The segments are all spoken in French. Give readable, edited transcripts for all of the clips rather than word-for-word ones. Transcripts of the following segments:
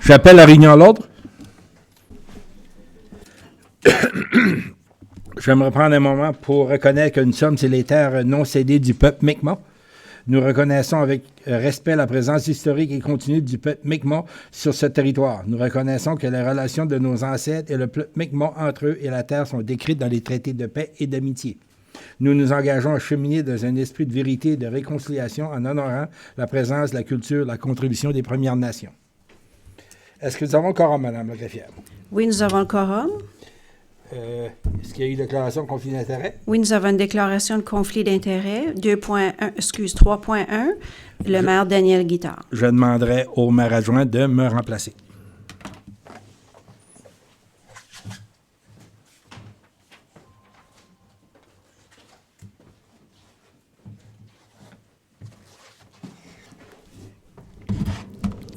J'appelle la réunion à l'ordre. J'aimerais prendre un moment pour reconnaître que nous sommes sur les terres non cédées du peuple Mi'kmaq. Nous reconnaissons avec respect la présence historique et continue du peuple Mi'kmaq sur ce territoire. Nous reconnaissons que les relations de nos ancêtres et le peuple Mi'kmaq entre eux et la terre sont décrites dans les traités de paix et d'amitié. Nous nous engageons à cheminer dans un esprit de vérité et de réconciliation en honorant la présence, la culture, la contribution des Premières Nations. Est-ce que nous avons le quorum, Mme la greffière? Oui, nous avons le quorum. Est-ce qu'il y a eu déclaration de conflit d'intérêt? Oui, nous avons une déclaration de conflit d'intérêt. 3.1. Le maire Daniel Guittard. Je demanderai au maire adjoint de me remplacer.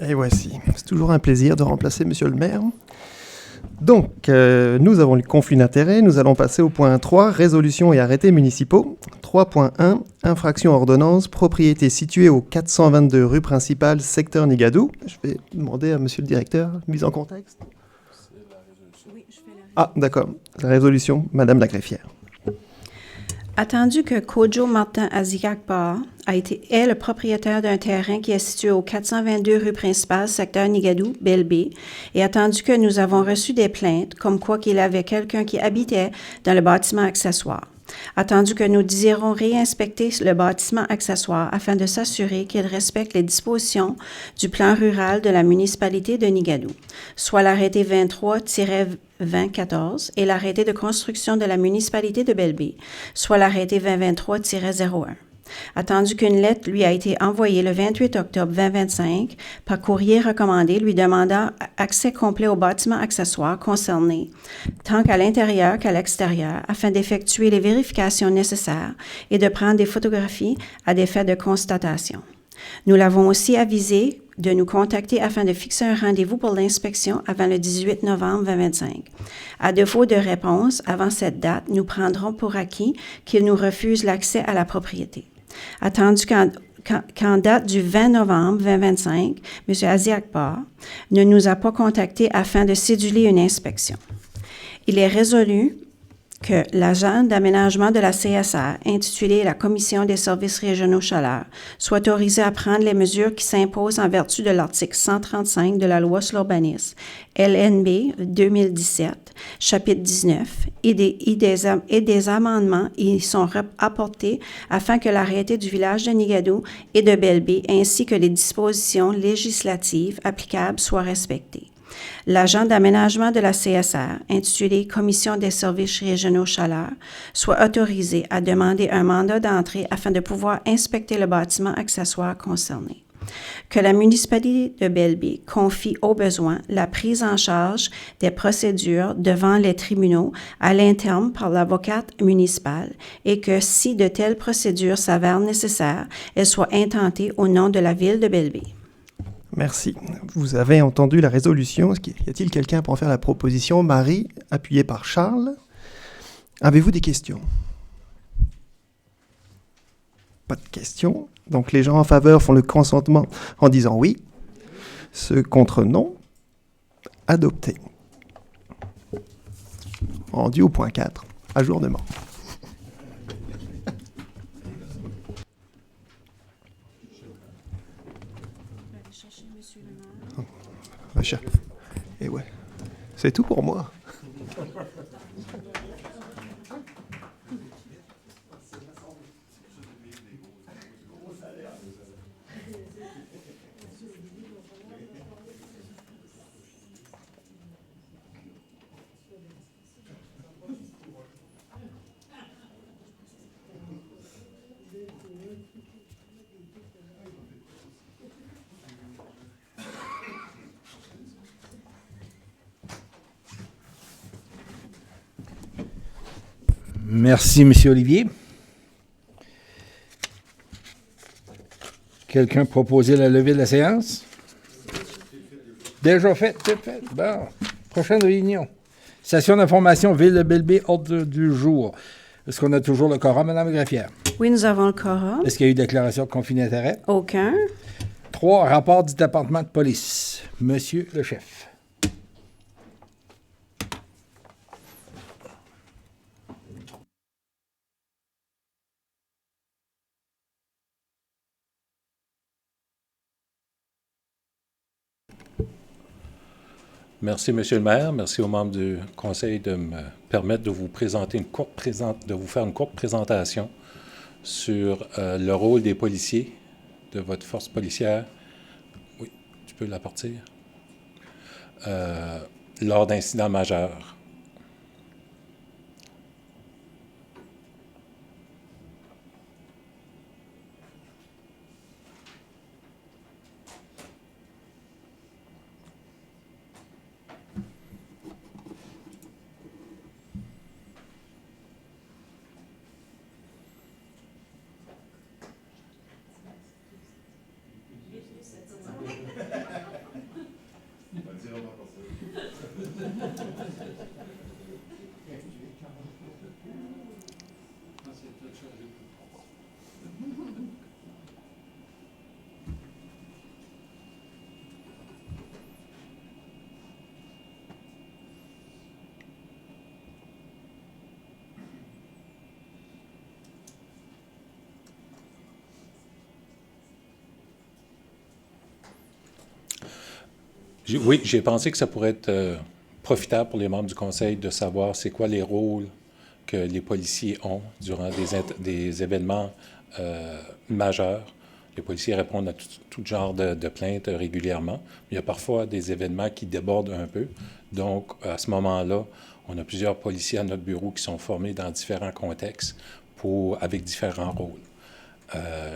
Et voici. C'est toujours un plaisir de remplacer Monsieur le maire. Donc, nous avons le conflit d'intérêts. Nous allons passer au point 3, résolutions et arrêtés municipaux. 3.1, infraction ordonnance, propriété située au 422 rue principale, secteur Nigadou. Je vais demander à Monsieur le directeur, mise en contexte. Oui, je fais la... Ah, d'accord. La résolution, Madame la greffière. Attendu que Kojo Martin Azikakbar est le propriétaire d'un terrain qui est situé au 422 rue principale, secteur Nigadou, Belle-Baie, et attendu que nous avons reçu des plaintes comme quoi qu'il avait quelqu'un qui habitait dans le bâtiment accessoire. Attendu que nous désirons réinspecter le bâtiment accessoire afin de s'assurer qu'il respecte les dispositions du plan rural de la municipalité de Nigadou, soit l'arrêté 23-2014 et l'arrêté de construction de la municipalité de Belle-Baie, soit l'arrêté 2023-01. Attendu qu'une lettre lui a été envoyée le 28 octobre 2025 par courrier recommandé lui demandant accès complet au bâtiment accessoire concerné, tant qu'à l'intérieur qu'à l'extérieur, afin d'effectuer les vérifications nécessaires et de prendre des photographies à des fins de constatation. Nous l'avons aussi avisé de nous contacter afin de fixer un rendez-vous pour l'inspection avant le 18 novembre 2025. À défaut de réponse avant cette date, nous prendrons pour acquis qu'il nous refuse l'accès à la propriété. Attendu qu'en date du 20 novembre 2025, M. Azikakbar ne nous a pas contactés afin de céduler une inspection. Il est résolu que l'agent d'aménagement de la CSR, intitulé la Commission des services régionaux chaleur, soit autorisé à prendre les mesures qui s'imposent en vertu de l'article 135 de la loi sur l'urbanisme, LNB 2017, chapitre 19, et des amendements y sont apportés afin que l'arrêté du village de Nigadou et de Belle-Baie ainsi que les dispositions législatives applicables soient respectées. L'agent d'aménagement de la CSR, intitulé Commission des services régionaux chaleur, soit autorisé à demander un mandat d'entrée afin de pouvoir inspecter le bâtiment accessoire concerné. Que la municipalité de Belle-Baie confie au besoin la prise en charge des procédures devant les tribunaux à l'interne par l'avocate municipale et que si de telles procédures s'avèrent nécessaires, elles soient intentées au nom de la ville de Belle-Baie. Merci. Vous avez entendu la résolution. Y a-t-il quelqu'un pour en faire la proposition? Marie, appuyée par Charles. Avez-vous des questions? Pas de questions. Donc les gens en faveur font le consentement en disant oui. Ceux contre non. Adopté. Rendu au point 4. Ajournement. Et ouais, c'est tout pour moi. Merci, M. Olivier. Quelqu'un proposé la levée de la séance? Déjà fait, c'est fait. Bon. Prochaine réunion. Session d'information Ville de Belle-Baie, ordre du jour. Est-ce qu'on a toujours le quorum, Mme Greffière? Oui, nous avons le quorum. Est-ce qu'il y a eu déclaration de conflit d'intérêt? Aucun. 3, rapport du département de police. Monsieur le chef. Merci, Monsieur le maire. Merci aux membres du conseil de me permettre de vous présenter de vous faire une courte présentation sur le rôle des policiers, de votre force policière. Oui, tu peux la partir. Lors d'incidents majeurs. Oui, j'ai pensé que ça pourrait être profitable pour les membres du conseil de savoir c'est quoi les rôles que les policiers ont durant des événements majeurs. Les policiers répondent à tout genre de plaintes régulièrement. Il y a parfois des événements qui débordent un peu. Donc, à ce moment-là, on a plusieurs policiers à notre bureau qui sont formés dans différents contextes avec différents rôles.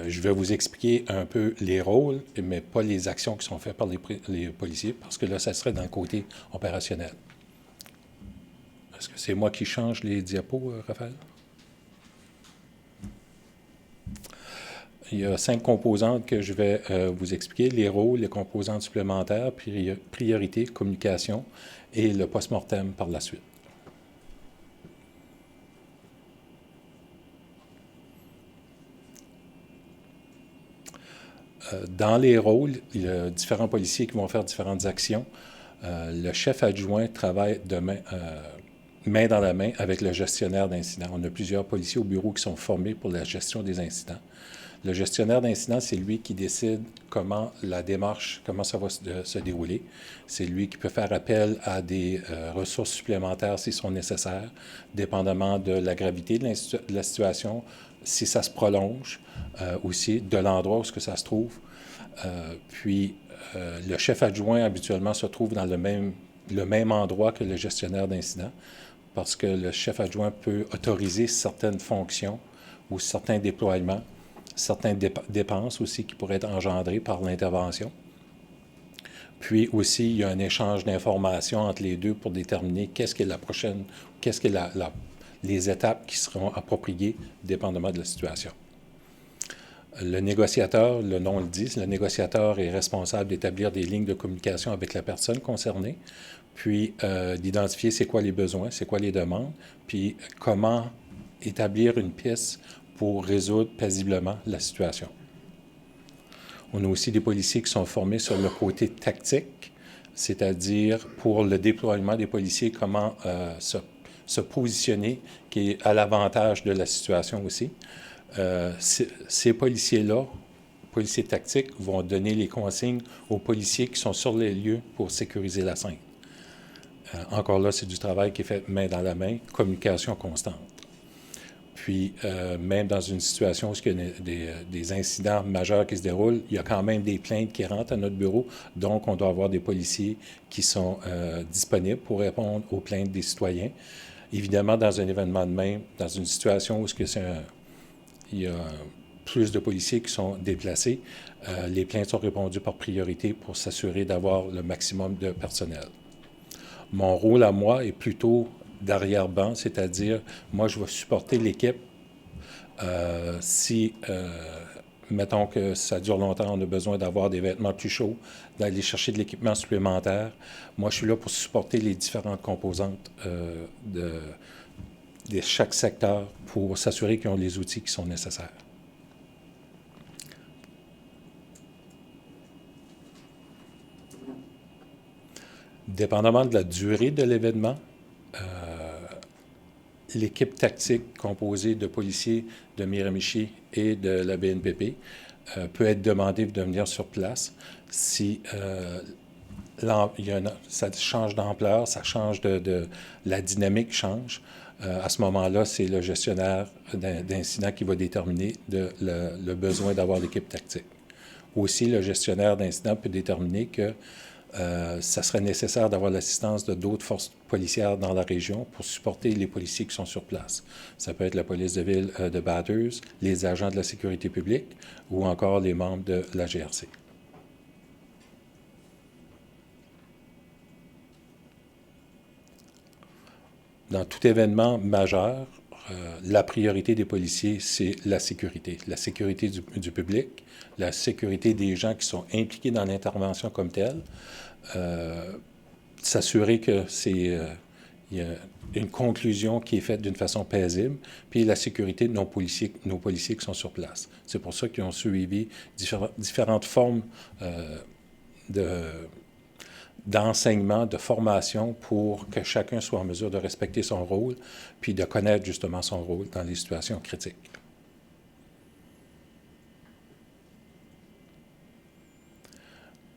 Je vais vous expliquer un peu les rôles, mais pas les actions qui sont faites par les policiers, parce que là, ça serait dans le côté opérationnel. Est-ce que c'est moi qui change les diapos, Raphaël? Il y a 5 composantes que je vais vous expliquer. Les rôles, les composantes supplémentaires, priorité, communication et le post-mortem par la suite. Dans les rôles, il y a différents policiers qui vont faire différentes actions. Le chef adjoint travaille main dans la main avec le gestionnaire d'incidents. On a plusieurs policiers au bureau qui sont formés pour la gestion des incidents. Le gestionnaire d'incidents, c'est lui qui décide comment la démarche, comment ça va se dérouler. C'est lui qui peut faire appel à des ressources supplémentaires s'ils sont nécessaires, dépendamment de la gravité de la situation, si ça se prolonge, aussi de l'endroit où ça se trouve. Le chef adjoint, habituellement, se trouve dans le même endroit que le gestionnaire d'incident, parce que le chef adjoint peut autoriser certaines fonctions ou certains déploiements, certaines dépenses aussi qui pourraient être engendrées par l'intervention. Puis aussi, il y a un échange d'informations entre les deux pour déterminer qu'est-ce qui est la prochaine, qu'est-ce qui est les étapes qui seront appropriées dépendamment de la situation. Le négociateur, le nom le dit, le négociateur est responsable d'établir des lignes de communication avec la personne concernée, puis d'identifier c'est quoi les besoins, c'est quoi les demandes, puis comment établir une piste pour résoudre paisiblement la situation. On a aussi des policiers qui sont formés sur le côté tactique, c'est-à-dire pour le déploiement des policiers, comment se positionner, qui est à l'avantage de la situation aussi. Ces policiers-là, policiers tactiques, vont donner les consignes aux policiers qui sont sur les lieux pour sécuriser la scène. Encore là, c'est du travail qui est fait main dans la main, communication constante. Puis, même dans une situation où il y a des incidents majeurs qui se déroulent, il y a quand même des plaintes qui rentrent à notre bureau. Donc, on doit avoir des policiers qui sont disponibles pour répondre aux plaintes des citoyens. Évidemment, dans un événement de même, dans une situation où il y a plus de policiers qui sont déplacés, les plaintes sont répondues par priorité pour s'assurer d'avoir le maximum de personnel. Mon rôle à moi est plutôt d'arrière-ban, c'est-à-dire, moi, je vais supporter l'équipe si, mettons que ça dure longtemps, on a besoin d'avoir des vêtements plus chauds, d'aller chercher de l'équipement supplémentaire. Moi, je suis là pour supporter les différentes composantes de chaque secteur pour s'assurer qu'ils ont les outils qui sont nécessaires. Dépendamment de la durée de l'événement, l'équipe tactique composée de policiers de Miramichi et de la BNPP peut être demandée de venir sur place si ça change d'ampleur, ça change la dynamique change. À ce moment-là, c'est le gestionnaire d'incident qui va déterminer le besoin d'avoir l'équipe tactique. Aussi, le gestionnaire d'incident peut déterminer que ça serait nécessaire d'avoir l'assistance de d'autres forces policières dans la région pour supporter les policiers qui sont sur place. Ça peut être la police de ville de Bathurst, les agents de la sécurité publique ou encore les membres de la GRC. Dans tout événement majeur, la priorité des policiers, c'est la sécurité du public, la sécurité des gens qui sont impliqués dans l'intervention comme telle, s'assurer que il y a une conclusion qui est faite d'une façon paisible, puis la sécurité de nos policiers qui sont sur place. C'est pour ça qu'ils ont suivi différentes formes d'enseignement, de formation pour que chacun soit en mesure de respecter son rôle, puis de connaître justement son rôle dans les situations critiques.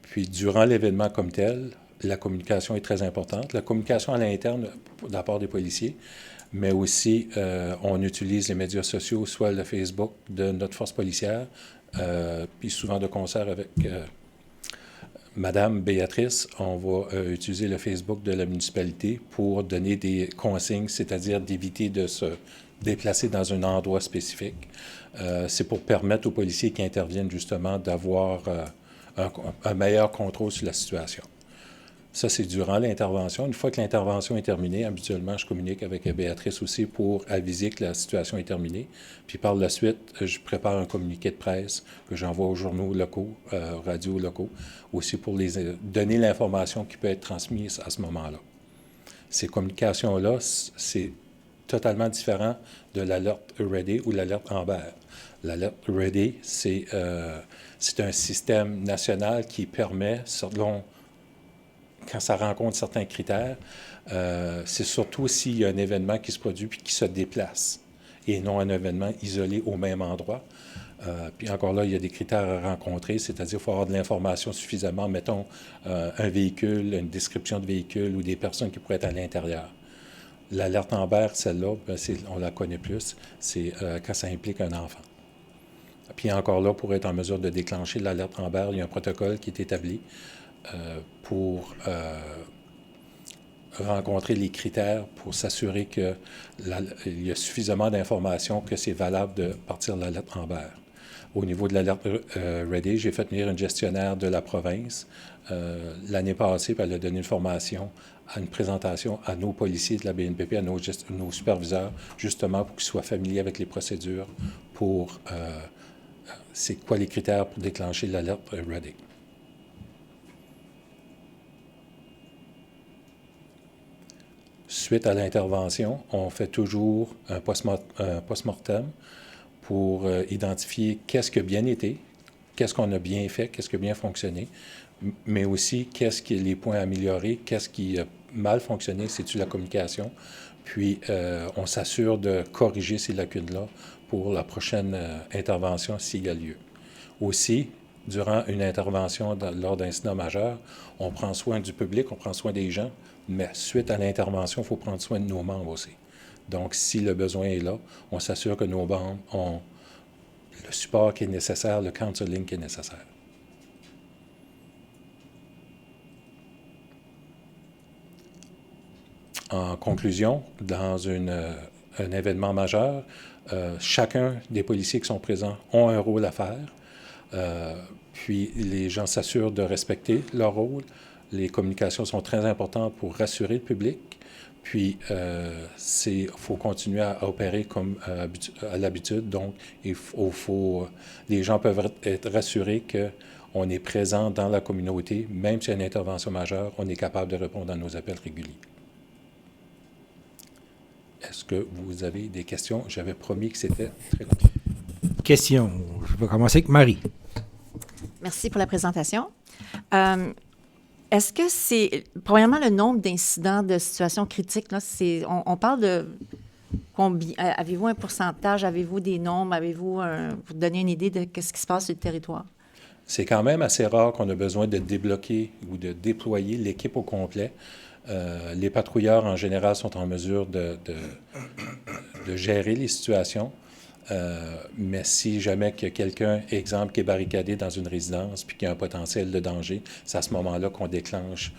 Puis, durant l'événement comme tel, la communication est très importante. La communication à l'interne de la part des policiers, mais aussi on utilise les médias sociaux, soit le Facebook de notre force policière, puis souvent de concert avec Madame Béatrice, on va utiliser le Facebook de la municipalité pour donner des consignes, c'est-à-dire d'éviter de se déplacer dans un endroit spécifique. C'est pour permettre aux policiers qui interviennent justement d'avoir un meilleur contrôle sur la situation. Ça, c'est durant l'intervention. Une fois que l'intervention est terminée, habituellement, je communique avec Béatrice aussi pour aviser que la situation est terminée. Puis par la suite, je prépare un communiqué de presse que j'envoie aux journaux locaux, radios locaux, aussi pour donner l'information qui peut être transmise à ce moment-là. Ces communications-là, c'est totalement différent de l'alerte Ready ou l'alerte Amber. L'alerte Ready, c'est un système national qui permet, selon quand ça rencontre certains critères, c'est surtout s'il y a un événement qui se produit puis qui se déplace et non un événement isolé au même endroit. Puis encore là, il y a des critères à rencontrer, c'est-à-dire qu'il faut avoir de l'information suffisamment, mettons, un véhicule, une description de véhicule ou des personnes qui pourraient être à l'intérieur. L'alerte Amber, celle-là, on la connaît plus, c'est quand ça implique un enfant. Puis encore là, pour être en mesure de déclencher l'alerte Amber, il y a un protocole qui est établi pour rencontrer les critères pour s'assurer qu'il y a suffisamment d'informations que c'est valable de partir de l'alerte Amber. Au niveau de l'alerte Ready, j'ai fait venir une gestionnaire de la province l'année passée, puis elle a donné une formation une présentation à nos policiers de la BNPP, à nos superviseurs, justement pour qu'ils soient familiers avec les procédures pour c'est quoi les critères pour déclencher l'alerte Ready. Suite à l'intervention, on fait toujours un post-mortem pour identifier qu'est-ce qui a bien été, qu'est-ce qu'on a bien fait, qu'est-ce qui a bien fonctionné, mais aussi qu'est-ce qui est les points à améliorer, qu'est-ce qui a mal fonctionné, c'est-tu la communication. Puis, on s'assure de corriger ces lacunes-là pour la prochaine intervention s'il y a lieu. Aussi, durant une intervention lors d'incidents majeurs, on prend soin du public, on prend soin des gens, mais suite à l'intervention, il faut prendre soin de nos membres aussi. Donc, si le besoin est là, on s'assure que nos membres ont le support qui est nécessaire, le counseling qui est nécessaire. En conclusion, dans un événement majeur, chacun des policiers qui sont présents ont un rôle à faire. Puis les gens s'assurent de respecter leur rôle. Les communications sont très importantes pour rassurer le public. Puis, faut continuer à opérer comme à l'habitude. Donc, les gens peuvent être rassurés qu'on est présent dans la communauté. Même s'il y a une intervention majeure, on est capable de répondre à nos appels réguliers. Est-ce que vous avez des questions? J'avais promis que c'était très long. Question. Je vais commencer avec Marie. Merci pour la présentation. Est-ce que c'est, premièrement, le nombre d'incidents de situations critiques, là, on parle de combien, avez-vous un pourcentage, avez-vous des nombres, vous donner une idée de ce qui se passe sur le territoire? C'est quand même assez rare qu'on a besoin de débloquer ou de déployer l'équipe au complet. Les patrouilleurs, en général, sont en mesure de gérer les situations. Mais si jamais qu'il y a quelqu'un, exemple, qui est barricadé dans une résidence puis qu'il y a un potentiel de danger, c'est à ce moment-là qu'on déclenche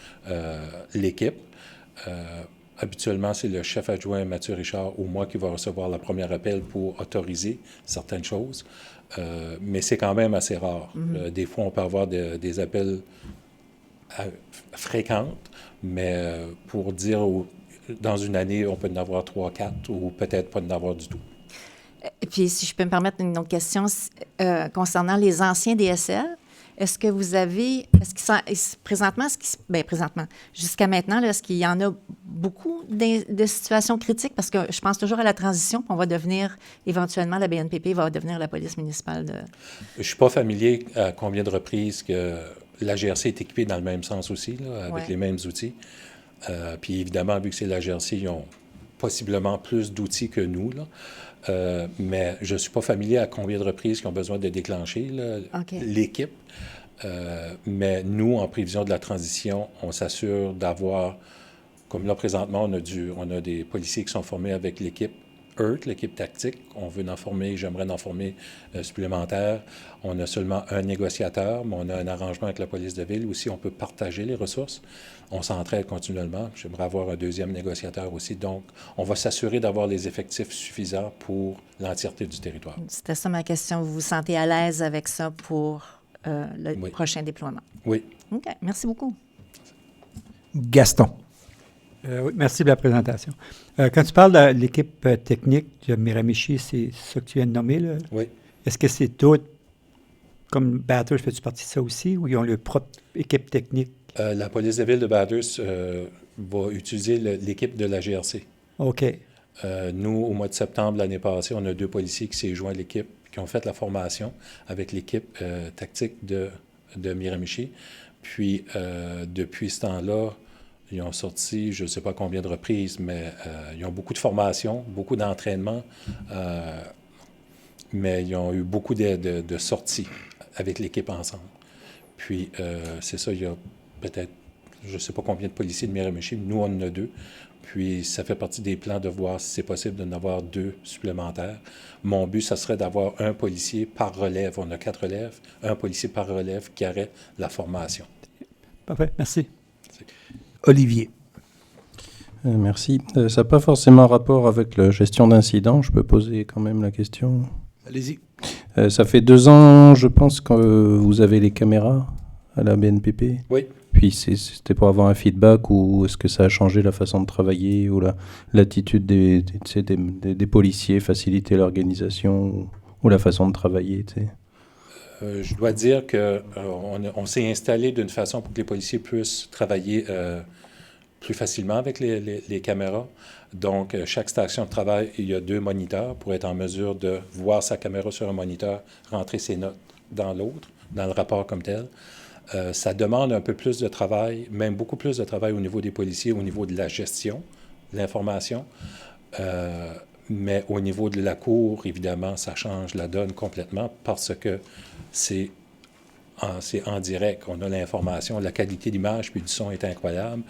l'équipe. Habituellement, c'est le chef adjoint Mathieu Richard ou moi qui va recevoir le premier appel pour autoriser certaines choses. Mais c'est quand même assez rare. Des fois, on peut avoir des appels fréquents, mais pour dire dans une année, on peut en avoir 3, 4 ou peut-être pas en avoir du tout. Et puis, si je peux me permettre une autre question concernant les anciens DSL, est-ce que vous avez, présentement, jusqu'à maintenant, là, est-ce qu'il y en a beaucoup de situations critiques? Parce que je pense toujours à la transition, puis on va devenir, éventuellement, la BNPP va devenir la police municipale de... Je ne suis pas familier à combien de reprises que la GRC est équipée dans le même sens aussi, là, avec les mêmes outils. Puis évidemment, vu que c'est la GRC, ils ont possiblement plus d'outils que nous, là. Mais je ne suis pas familier à combien de reprises ils ont besoin de déclencher l'équipe. Mais nous, en prévision de la transition, on s'assure d'avoir, comme là présentement, on a des policiers qui sont formés avec l'équipe EARTH, l'équipe tactique. On veut en former, j'aimerais en former supplémentaire. On a seulement un négociateur, mais on a un arrangement avec la police de ville. Aussi, on peut partager les ressources. On s'entraide continuellement. J'aimerais avoir un deuxième négociateur aussi. Donc, on va s'assurer d'avoir les effectifs suffisants pour l'entièreté du territoire. C'était ça ma question. Vous vous sentez à l'aise avec ça pour le prochain déploiement? Oui. OK. Merci beaucoup. Gaston. Oui, merci de la présentation. Quand tu parles de l'équipe technique de Miramichi, c'est ça que tu viens de nommer, là? Oui. Est-ce que c'est d'autres, comme Bathurst, fais-tu partie de ça aussi, ou ils ont leur propre équipe technique? La police de ville de Bathurst va utiliser l'équipe de la GRC. OK. Nous, au mois de septembre l'année passée, on a 2 policiers qui s'est joints à l'équipe, qui ont fait la formation avec l'équipe tactique de Miramichi. Puis, depuis ce temps-là, ils ont sorti, je ne sais pas combien de reprises, mais ils ont beaucoup de formations, beaucoup d'entraînement, mais ils ont eu beaucoup de sorties avec l'équipe ensemble. Puis, c'est ça, il y a peut-être, je ne sais pas combien de policiers de Miramichi, nous, on en a 2. Puis, ça fait partie des plans de voir si c'est possible d'en avoir 2 supplémentaires. Mon but, ça serait d'avoir un policier par relève. On a 4 relèves, un policier par relève qui aurait la formation. Parfait, merci. Olivier. Merci. Ça n'a pas forcément rapport avec la gestion d'incidents. Je peux poser quand même la question. Allez-y. Ça fait 2 ans, je pense, que vous avez les caméras à la BNPP. Oui. Puis c'était pour avoir un feedback, ou est-ce que ça a changé la façon de travailler ou l'attitude des policiers, faciliter l'organisation ou la façon de travailler, tu sais? Je dois dire qu'on s'est installé d'une façon pour que les policiers puissent travailler plus facilement avec les caméras. Donc, chaque station de travail, il y a 2 moniteurs pour être en mesure de voir sa caméra sur un moniteur, rentrer ses notes dans l'autre, dans le rapport comme tel. Ça demande un peu plus de travail, même beaucoup plus de travail au niveau des policiers, au niveau de la gestion de l'information. Mais au niveau de la cour, évidemment, ça change la donne complètement parce que c'est en direct. On a l'information, la qualité d'image puis du son est incroyable.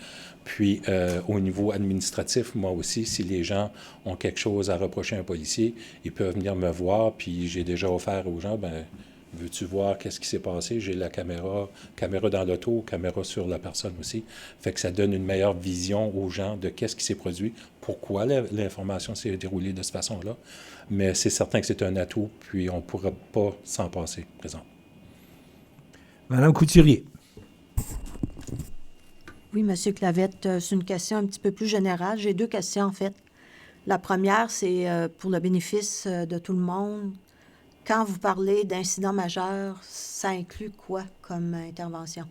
Puis, au niveau administratif, moi aussi, si les gens ont quelque chose à reprocher à un policier, ils peuvent venir me voir, puis j'ai déjà offert aux gens, ben veux-tu voir qu'est-ce qui s'est passé? J'ai la caméra dans l'auto, caméra sur la personne aussi. Fait que ça donne une meilleure vision aux gens de qu'est-ce qui s'est produit, pourquoi l'information s'est déroulée de cette façon-là. Mais c'est certain que c'est un atout, puis on ne pourra pas s'en passer, présent. Madame Couturier. Oui, M. Clavette, c'est une question un petit peu plus générale. J'ai 2 questions, en fait. La première, c'est pour le bénéfice de tout le monde. Quand vous parlez d'incidents majeurs, ça inclut quoi comme intervention?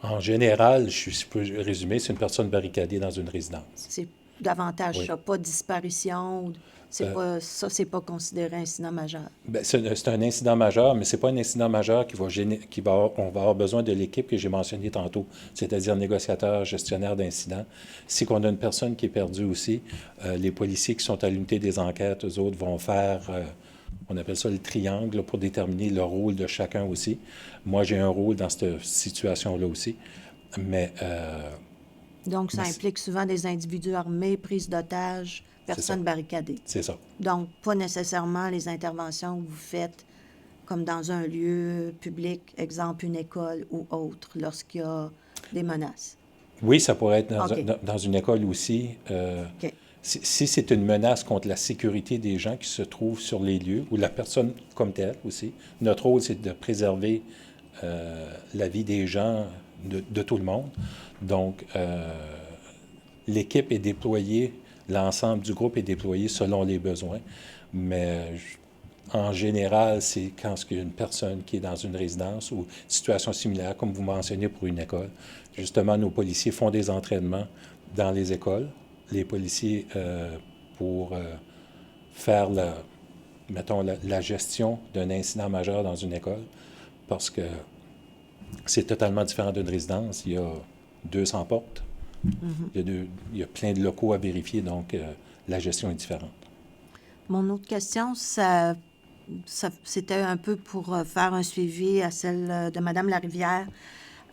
En général, si je peux résumer, c'est une personne barricadée dans une résidence. C'est davantage Oui. ça, pas disparition. C'est pas considéré incident majeur. Bien, c'est un incident majeur, mais ce n'est pas un incident majeur on va avoir besoin de l'équipe que j'ai mentionnée tantôt, c'est-à-dire négociateur, gestionnaire d'incidents. Si on a une personne qui est perdue aussi, les policiers qui sont à l'unité des enquêtes, eux autres vont faire, on appelle ça le triangle, là, pour déterminer le rôle de chacun aussi. Moi, j'ai un rôle dans cette situation-là aussi, mais... Donc, ça implique souvent des individus armés, prise d'otages, personnes barricadées. C'est ça. Donc, pas nécessairement les interventions que vous faites comme dans un lieu public, exemple une école ou autre, lorsqu'il y a des menaces. Oui, ça pourrait être OK. dans une école aussi. OK. Si c'est une menace contre la sécurité des gens qui se trouvent sur les lieux, ou la personne comme telle aussi, notre rôle, c'est de préserver la vie des gens, de tout le monde. Donc, l'équipe est déployée, l'ensemble du groupe est déployé selon les besoins, mais en général, c'est quand il y a une personne qui est dans une résidence ou une situation similaire, comme vous mentionnez pour une école. Justement, nos policiers font des entraînements dans les écoles. Les policiers, pour faire la gestion d'un incident majeur dans une école, parce que c'est totalement différent d'une résidence. Il y a 200 portes, il y a plein de locaux à vérifier, donc la gestion est différente. Mon autre question, c'était un peu pour faire un suivi à celle de Mme Larivière.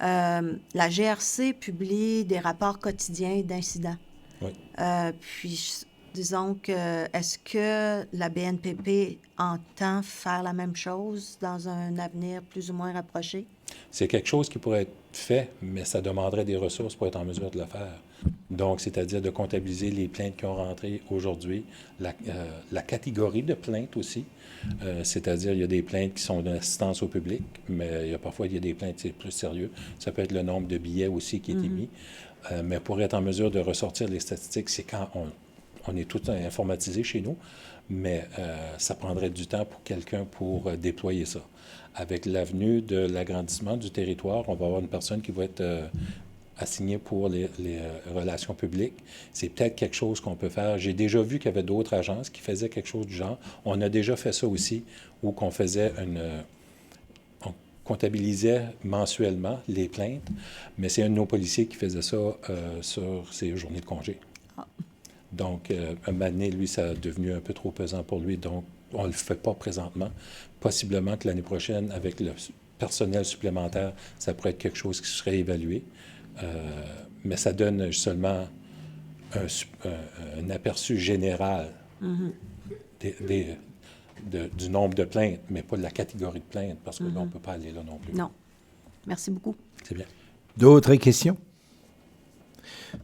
La GRC publie des rapports quotidiens d'incidents. Oui. Puis, disons que, est-ce que la BNPP entend faire la même chose dans un avenir plus ou moins rapproché? C'est quelque chose qui pourrait être fait, mais ça demanderait des ressources pour être en mesure de le faire. Donc, c'est-à-dire de comptabiliser les plaintes qui ont rentré aujourd'hui, la catégorie de plaintes aussi, c'est-à-dire il y a des plaintes qui sont d'assistance au public, mais parfois il y a des plaintes c'est plus sérieux. Ça peut être le nombre de billets aussi qui est émis. Mais pour être en mesure de ressortir les statistiques, c'est quand on est tout informatisé chez nous, mais ça prendrait du temps pour quelqu'un pour déployer ça. Avec l'avenue de l'agrandissement du territoire, on va avoir une personne qui va être assignée pour les relations publiques. C'est peut-être quelque chose qu'on peut faire. J'ai déjà vu qu'il y avait d'autres agences qui faisaient quelque chose du genre. On a déjà fait ça aussi, où on faisait on comptabilisait mensuellement les plaintes, mais c'est un de nos policiers qui faisait ça sur ses journées de congé. Donc, un moment donné, lui, ça a devenu un peu trop pesant pour lui, donc on ne le fait pas présentement. Possiblement que l'année prochaine, avec le personnel supplémentaire, ça pourrait être quelque chose qui serait évalué. Mais ça donne seulement un aperçu général du nombre de plaintes, mais pas de la catégorie de plaintes, parce que là, on ne peut pas aller là non plus. Non. Merci beaucoup. C'est bien. D'autres questions?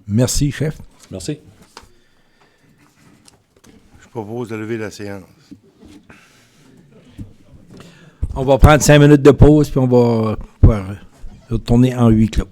Merci, chef. Merci. Je propose de lever la séance. On va prendre 5 minutes de pause, puis on va pouvoir retourner en huis clos.